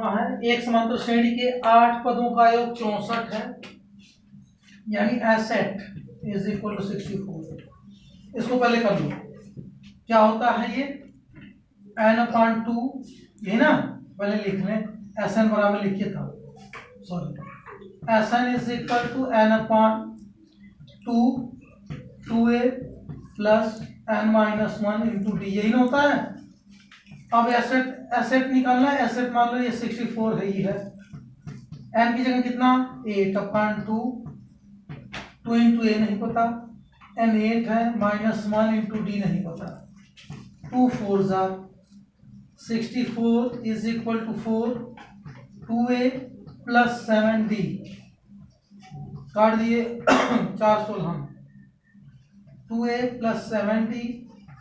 वहाँ है एक समांतर श्रेणी के 8 पदों का योग 64 है, यानी एसेट इज इक्वल टू 64। इसको पहले कर लो, क्या होता है ये n/2, ये ना पहले लिख लें, Sn बराबर लिखिए था, sorry, Sn is equal to n/2 2a plus n-1 into d, यही ना होता है। अब एसेट निकालना है, एसेट मान लो ये 64 है ही है, n की जगह कितना 8/2, 2 इंटू ए नहीं पता, n 8 है, -1 इंटू डी नहीं पता, 2 4 जार 64 is equal to 4, 2a plus 7d, काट दिए 4 16, 2a plus 7d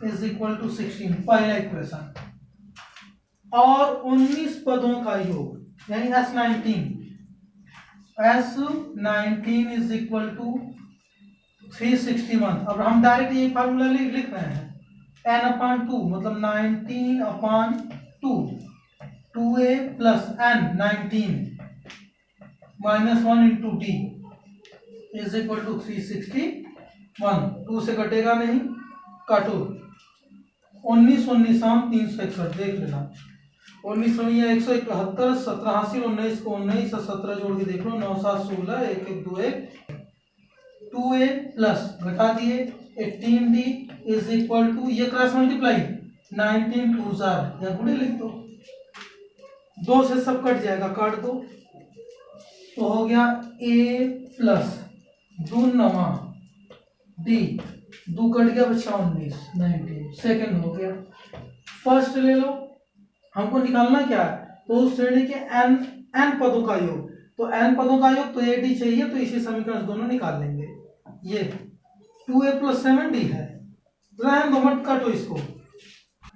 is equal to 16, पहला इक्वेशन। और 19 पदों का योग यानी S19 इज इक्वल टू 361। अब हम डायरेक्ट ये फार्मूला लिख रहे हैं, n/2 मतलब 19/2, 2a plus n 19 -1 into d is equal to 361। 2 से कटेगा नहीं, काटो 19 19 361, देख लेना 19 171, 17 80, 19 को 19 और 17 जोड़ के देख लो, 9 7 16, 1 1 2 1, 2a प्लस घटा दिए 18d इज इक्वल टू, ये क्रॉस मल्टीप्लाई 19 2 जार, या गुणे लिख दो, 2 से सब कट जाएगा, काट दो, तो हो गया a प्लस 2 9 d, 2 कट गया, बचा 19 19, सेकंड हो गया। फर्स्ट ले लो, हमको निकालना क्या है, तो उस श्रेणी के n पदों का योग, तो n पदों का योग तो ad चाहिए, तो इसी समीकरण दोनों निकाल लेंगे। ये 2a प्लस 7d है, रहने दो, मत काटो इसको,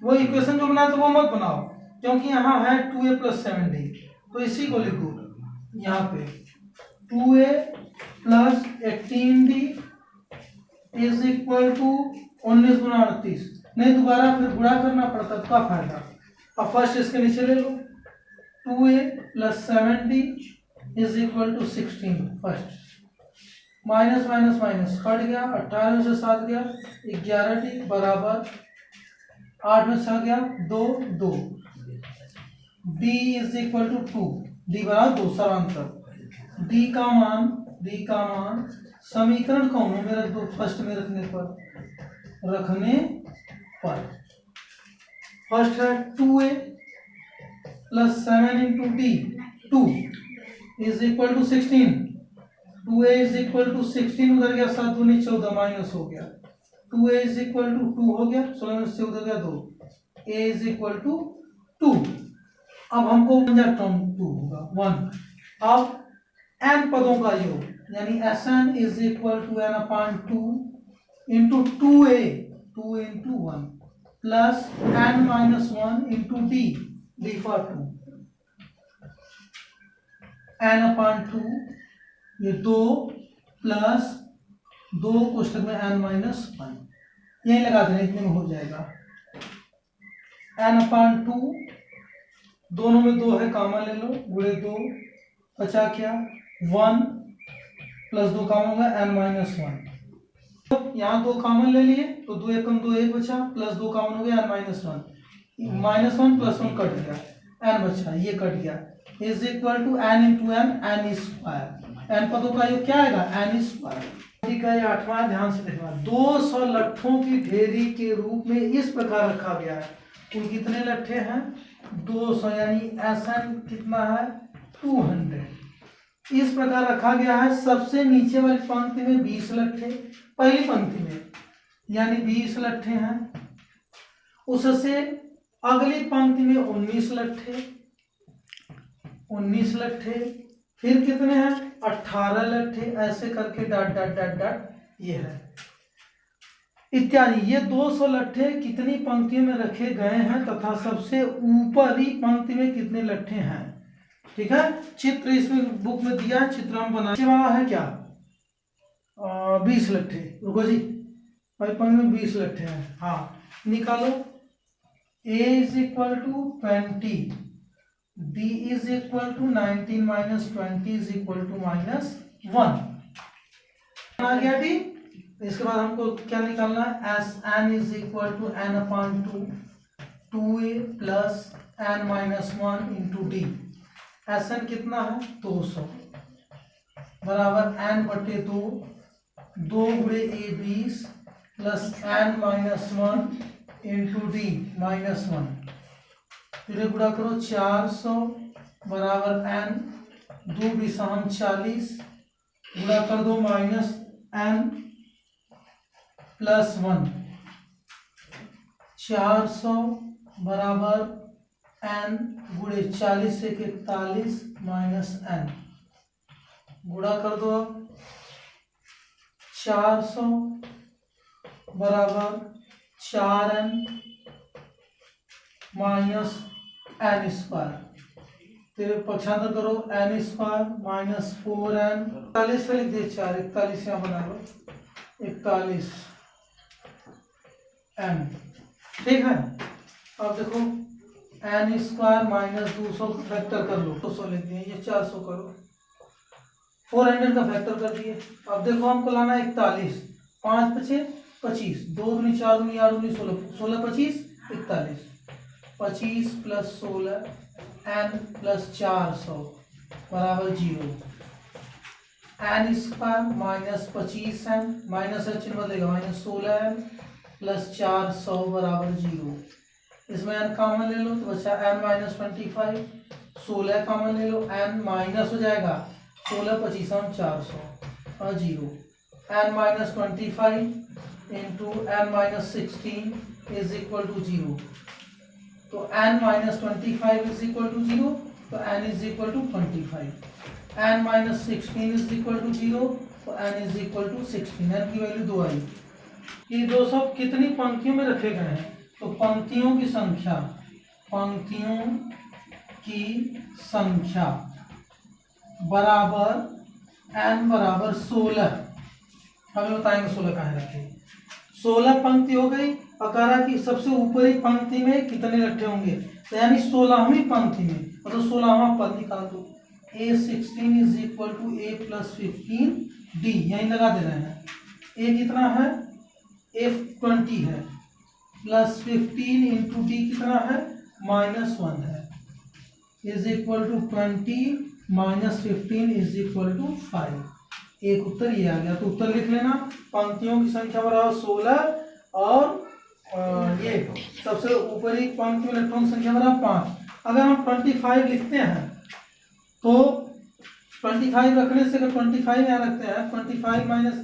वो इक्वेशन जो बनाया तो वो मत बनाओ, क्योंकि यहाँ है 2a प्लस 7d, तो इसी को लिखो यहाँ पे 2a plus 18d is equal to 19 गुना 38, नहीं दोबारा फिर गुणा करना पड़ता, तो क्या फायदा। अब फर्स्ट इसके नीचे ले लो, 2a plus 7d is equal to 16, first minus minus minus cut गया, 18 में से 7 गया 11d बराबर 8 में 6 गया 2 2, d is equal to 2, d बराबर 2, समांतर d का मान समीकरण कौन में रख दो, फर्स्ट में रखने पर फर्स्ट है 2a plus 7 into d, 2 is equal to 16, 2a is equal to 16, उधर गया 7 दूनी 14 माइनस हो गया, 2a इज इक्वल टू 2 हो गया, 16 में से उधर गया 2, a इज इक्वल टू 2। अब हमको 2 होगा 1। अब n पदों का योग यानी Sn is equal to n/2 into 2a 2 into 1 plus n-1 into d for 2, n/2 ये 2 प्लस 2 कोष्ठक में n-1, यही लगा देना, इतने में हो जाएगा। n/2 दोनों में 2 है, कामा ले लो, गुणे 2, बचा क्या 1 प्लस 2 कामन होगा n-1, यहाँ 2 कामन ले लिए तो 2 एकम 2 1 बचा, प्लस 2 कामन हो गया n-1, -1 प्लस 1 कट गया, n बचा, ये कट गया, is equal to n into n square, n पदों का योग क्या आएगा n स्क्वायर। ठीक है, 8वां ध्यान से देखना, 200 लट्ठों की ढेरी के रूप में इस प्रकार रखा गया है, कुल कितने लट्ठे हैं 200, यानी Sn कितना है 200, इस प्रकार रखा गया है। सबसे नीचे वाली पंक्ति में 20 लट्ठे, पहली पंक्ति में यानी 20 लट्ठे हैं, उससे अगली पंक्ति में 19 लट्ठे, फिर कितने हैं 18 लट्ठे, ऐसे करके डॉट डॉट डॉट डॉट ये है इत्यादि। ये 200 लट्ठे कितनी पंक्तियों में रखे गए हैं तथा सबसे ऊपरी पंक्ति में कितने लट्ठे हैं। ठीक है, चित्र इसमें बुक में दिया है, चित्र हम बनाने वाला है क्या 20 लट्ठे, रुको जी, पहली पंक्ति में 20 लट्ठे हैं, हाँ निकालो, a is equal to 20 d is equal to 19 minus 20 is equal to -1 आ गया d। इसके बाद हमको क्या निकालना है, S N is equal to n upon 2a plus n minus 1 into d. S N कितना है 200 बराबर n बटे 2 गुणे a 20 plus n minus 1 into D -1। फिर गुणा करो 400 बराबर n 2 बीसा 40 गुणा कर दो माइनस n प्लस 1 400 बराबर n गुणे 40 से 41 माइनस n गुणा कर दो 400 बराबर 4n माइनस n स्क्वायर। फिर पक्षांतर करो n स्क्वायर माइनस 4n 41 लिख दे 4 41 यहाँ बना लो 41 n। ठीक है, अब देखो n स्क्वायर माइनस 200 फैक्टर कर लो 200 लिख दिए, ये 400 करो 400 का फैक्टर कर दिए। अब देखो हमको लाना है 41 5 पचे 25 2 दूनी 4 दूनी 8 दूनी 16 16 25 41 25 प्लस 16 n प्लस 400 बराबर 0। n square minus 25n minus चिन्ह बदलेगा माइनस 16n प्लस 400 बराबर 0। इसमें n कॉमन ले लो तो बचा n माइनस 25 16 कॉमन ले लो n माइनस हो जाएगा 16 25 400 और 0। n minus 25 into n minus 16 is equal to 0। तो n minus 25 is equal to 0 तो n is equal to 25। n minus 16 is equal to 0 तो n is equal to 16। n की value 2 आई। ये दो सब कितनी पंक्तियों में रखे गए हैं, तो पंक्तियों की संख्या बराबर n बराबर 16। हमें बताएंगे 16 कहाँ रखे। 16 पंक्ति हो गई और कह रहा कि सबसे ऊपरी पंक्ति में कितने लट्ठे होंगे, तो यानी 16वीं पंक्ति में मतलब 16वां पद निकाल दो। a16 is equal to a plus 15 d यहीं लगा दे रहे हैं। a कितना है f20 है प्लस 15 इंटू डी कितना है -1 है is equal to 20 minus 15 is equal to 5। एक उत्तर ये आ गया। तो उत्तर लिख लेना, पंक्तियों की संख्या बराबर 16 और ये सबसे ऊपरी पंक्ति में इलेक्ट्रॉन संख्या बराबर 5। अगर हम 25 लिखते हैं तो 25 रखने से अगर 25 यहाँ रखते हैं 25 माइनस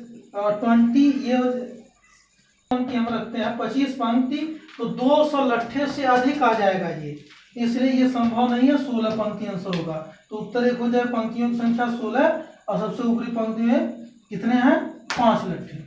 20 ये पंक्ति हम रखते हैं 25 पंक्ति तो 200 लट्ठे से अधिक आ जाएगा ये, इसलिए ये संभव नहीं है 16 पंक्ति आंसर होगा। तो उत्तर एक हो जाए पंक्तियों की संख्या 16 और सबसे ऊपरी पंक्ति में कितने हैं 5 लट्ठे।